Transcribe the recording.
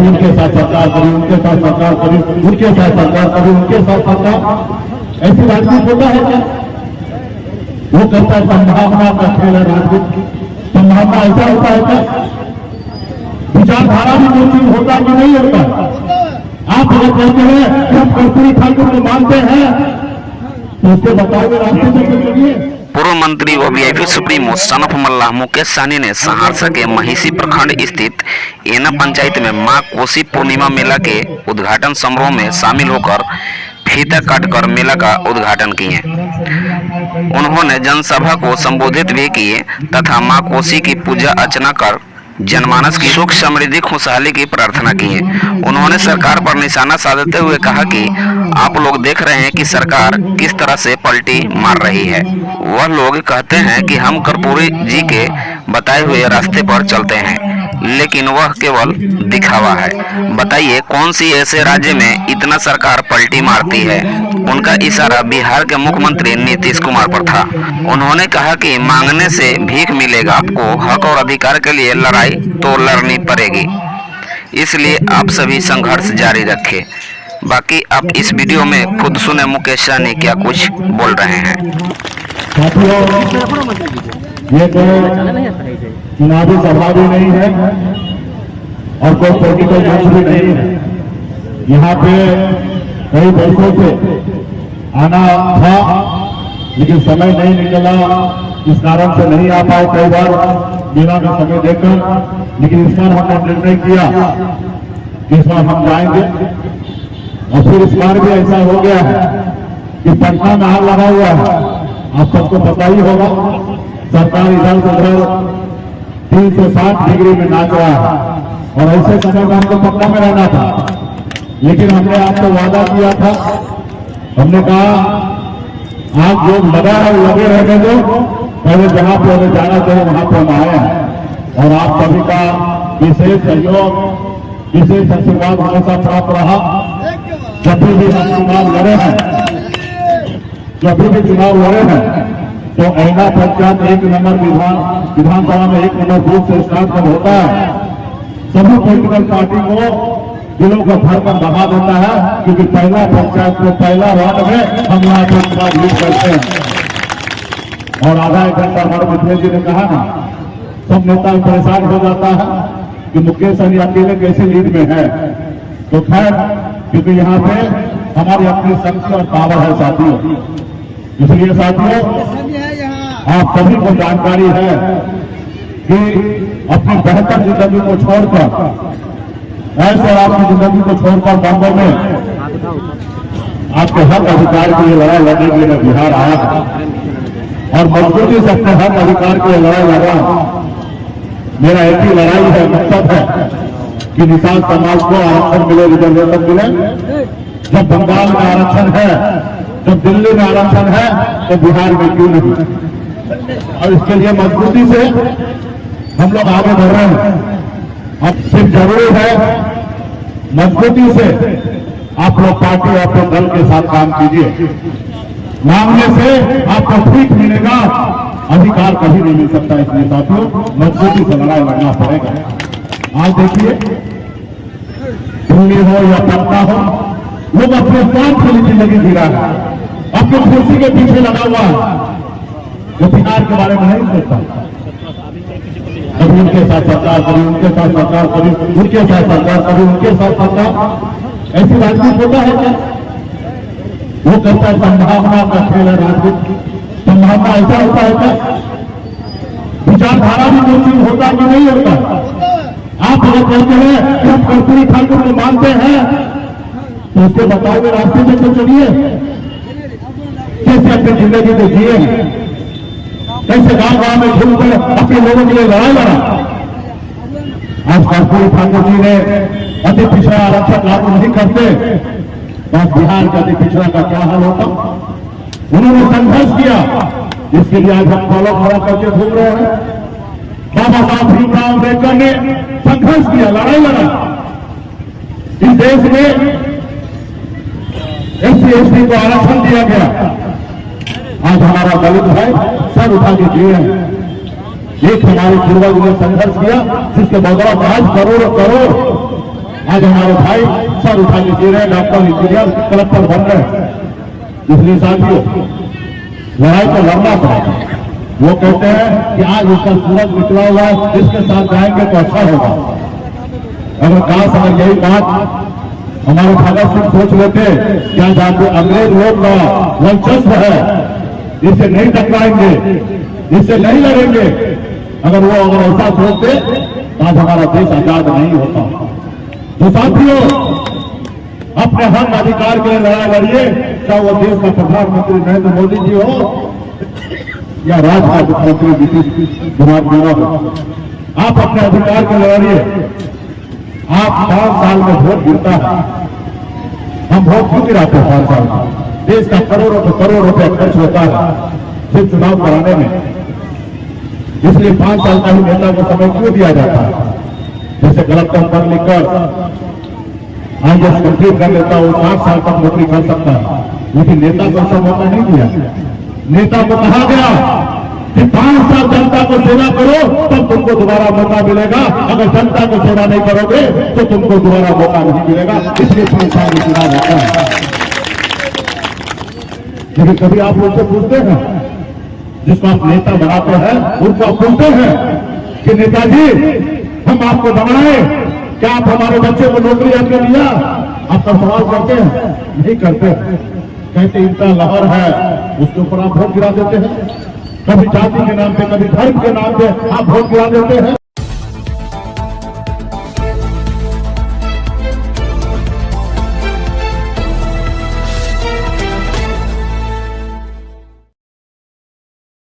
कभी उनके साथ सरकार, कभी उनके साथ सरकार, कभी उनके साथ सरकार, कभी उनके साथ सरकार। ऐसी राजनीति होता है क्या? वो कहता है संभावना का खेल है राजनीति। संभावना ऐसा होता है क्या? विचारधारा भी कोई चीज होता कि नहीं होता? आप अगर कहते हैं कि हम कर्पूरी ठाकुर को मानते हैं तो उसके बताओगे रास्ते से क्यों चलिए। पूर्व मंत्री व वीआईपी सुप्रीमो सन ऑफ मल्लाह मुकेश सहनी ने सहरसा के महिषी प्रखंड स्थित एना पंचायत में मां कोसी पूर्णिमा मेला के उद्घाटन समारोह में शामिल होकर फीता काटकर मेला का उद्घाटन किए। उन्होंने जनसभा को संबोधित भी किए तथा मां कोसी की पूजा अर्चना कर जनमानस की सुख समृद्धि खुशहाली की प्रार्थना की है। उन्होंने सरकार पर निशाना साधते हुए कहा कि आप लोग देख रहे हैं कि सरकार किस तरह से पलटी मार रही है। वह लोग कहते हैं कि हम कर्पूरी जी के बताए हुए रास्ते पर चलते हैं, लेकिन वह केवल दिखावा है। बताइए कौन सी ऐसे राज्य में इतना सरकार पलटी मारती है। उनका इशारा बिहार के मुख्यमंत्री नीतीश कुमार पर था। उन्होंने कहा कि मांगने से भीख मिलेगा, आपको हक और अधिकार के लिए लड़ाई तो लड़नी पड़ेगी, इसलिए आप सभी संघर्ष जारी रखें। बाकी आप इस वीडियो में खुद सुने मुकेश सहनी क्या कुछ बोल रहे हैं। ये चुनावी सभा भी नहीं है और कोई पॉलिटिकल मंच भी नहीं है। यहाँ पे कई वर्षों से आना था लेकिन समय नहीं निकला, इस कारण से नहीं आ पाए कई बार मेला में समय देकर। लेकिन इस बार हमने निर्णय किया कि इस बार हम जाएंगे। और फिर इस बार भी ऐसा हो गया है कि पटना में आग लगा हुआ है, आप सबको पता ही होगा। सरकार इधर उधर 360 डिग्री में नाच रहा है और ऐसे समय में हमको पटना में रहना था। लेकिन हमने आपको वादा किया था, हमने कहा आप जो लगा है लगे रहने दो, पहले जहां पे हमें जाना चाहिए वहां पे हम आए हैं। और आप सभी का विशेष सहयोग, विशेष आशीर्वाद हमेशा प्राप्त रहा। जब भी हम चुनाव लड़े हैं, तो एना पंचायत 1 नंबर विधानसभा में 1 नंबर बूथ से स्टार्ट कब होता है, सभी पॉलिटिकल पार्टी को दिलों का धड़कन बढ़ा देता है, क्योंकि पहला पंचायत में पहला वार्ड में हम यहाँ पे चुनाव लीड करते हैं। और आधा 1 घंटा हमारे मित्र जी ने कहा ना, सब नेता परेशान हो जाता है कि मुकेश सहनी अकेले कैसे लीड में है। तो खैर, क्योंकि यहाँ पे हमारी अपनी शक्ति और पावर है साथियों, इसलिए साथियों आप सभी को जानकारी है कि अपनी बेहतर जिंदगी को छोड़कर, ऐसे आपकी जिंदगी को छोड़कर बॉम्बे में आपके हक अधिकार के लिए लड़ाई लड़ने के लिए बिहार आया और मजबूती से अपने हक अधिकार के लिए लड़ाई लड़ा। मेरा एक ही लड़ाई है, मकसद है कि निषाद समाज को आरक्षण मिले, रिजर्वेशन मिले। जब बंगाल में आरक्षण है, जब दिल्ली में आरक्षण है, तो बिहार में क्यों नहीं। और इसके लिए मजबूती से हम लोग आगे बढ़ रहे हैं। अब सिर्फ जरूरी है मजबूती से आप लोग पार्टी और अपने दल के साथ काम कीजिए। मांगने से आपको ठीक मिलेगा, अधिकार कभी नहीं मिल सकता। इसलिए साथियों मजबूती से लड़ाई लड़ना पड़ेगा। आज देखिए, दिल्ली हो या पटना हो, लोग अपने स्वार्थ के लिए जिंदगी जी रहा है, अपनी कुर्सी के पीछे लगा हुआ है। वो बिहार के बारे में नहीं सोचता। कभी उनके साथ सरकार, कभी उनके साथ सरकार, कभी उनके साथ सरकार, कभी उनके साथ सरकार। ऐसी राजनीति होता है क्या? वो कहता है संभावना का खेल है राजनीति। संभावना ऐसा होता है क्या? विचारधारा भी कोई चीज होता कि नहीं होता? आप अगर कहते हैं कि हम कर्पूरी ठाकुर को मानते हैं तो उसके बताओगे रास्ते से तो चलिए। कैसे अपनी जिंदगी को जिए, कैसे गांव में घूमकर अपने लोगों के लिए लड़ाई लड़ा। आज कर्पूरी ठाकुर जी ने अति पिछड़ा आरक्षण लागू नहीं करते तो बिहार का अति पिछड़ा का क्या हाल होता। उन्होंने संघर्ष किया, जिसके लिए आज हम फॉलो खड़ा करके घूम रहे हैं। बाबा साहब भीमराव अम्बेडकर ने संघर्ष किया, लड़ाई लड़ा। इस देश में SC/ST को आरक्षण दिया गया। आज हमारा दलित भाई सर उठा के दिए हैं। एक हमारे पूर्वज ने संघर्ष किया, जिसके बदौलत आज करोड़ आज हमारे भाई सर उठा के दे रहे हैं, डॉक्टर इंजीनियर कलेक्टर बन रहे हैं। इसलिए साथियों लड़ाई तो लड़ना पड़ेगा। वो कहते हैं कि आज उसका सूरज निकला हुआ है, इसके साथ जाएंगे तो अच्छा होगा। अगर काश अगर यही बात हमारे भगत सिंह सोच लेते, क्या जानते अंग्रेज लोग का वर्चस्व है, इससे नहीं टकराएंगे, इससे नहीं लड़ेंगे। अगर ऐसा सोचते तो आज हमारा देश आजाद नहीं होता। तो साथियों अपने हक अधिकार के लिए लड़ाई लड़िए, चाहे वो देश का प्रधानमंत्री नरेंद्र मोदी जी हो या राज्य का मुख्यमंत्री नीतीश कुमार जी हो। आप अपने अधिकार के लिए लड़िए। आप 5 साल में वोट गिरता है, हम वोट क्यों गिराते हैं 5 साल में? देश का करोड़ रुपया खर्च होता है सिर्फ चुनाव कराने में, इसलिए 5 साल का ही नेता को समय क्यों दिया जाता है? जैसे गलत काम पढ़ लिखकर आईएएस कंप्लीट कर लेता हो 60 साल तक नौकरी कर सकता है, लेकिन नेता को ऐसा मौका नहीं दिया। नेता को कहा गया कि 5 साल जनता को सेवा करो तब तुमको दोबारा मौका मिलेगा, अगर जनता को सेवा नहीं करोगे तो तुमको दोबारा मौका नहीं मिलेगा। इसलिए 5 साल में चुनाव होता है। लेकिन कभी आप लोग से पूछते हैं, जिसको आप नेता बनाते हैं उनको आप पूछते हैं कि नेताजी हम आपको बनाए, क्या आप हमारे बच्चे को नौकरी आपने दिया? आपका सवाल करते हैं? नहीं करते। कहते इनका लहर है, उसके ऊपर आप वोट गिरा देते हैं। कभी जाति के नाम पे, कभी धर्म के नाम पे आप वोट गिरा देते हैं।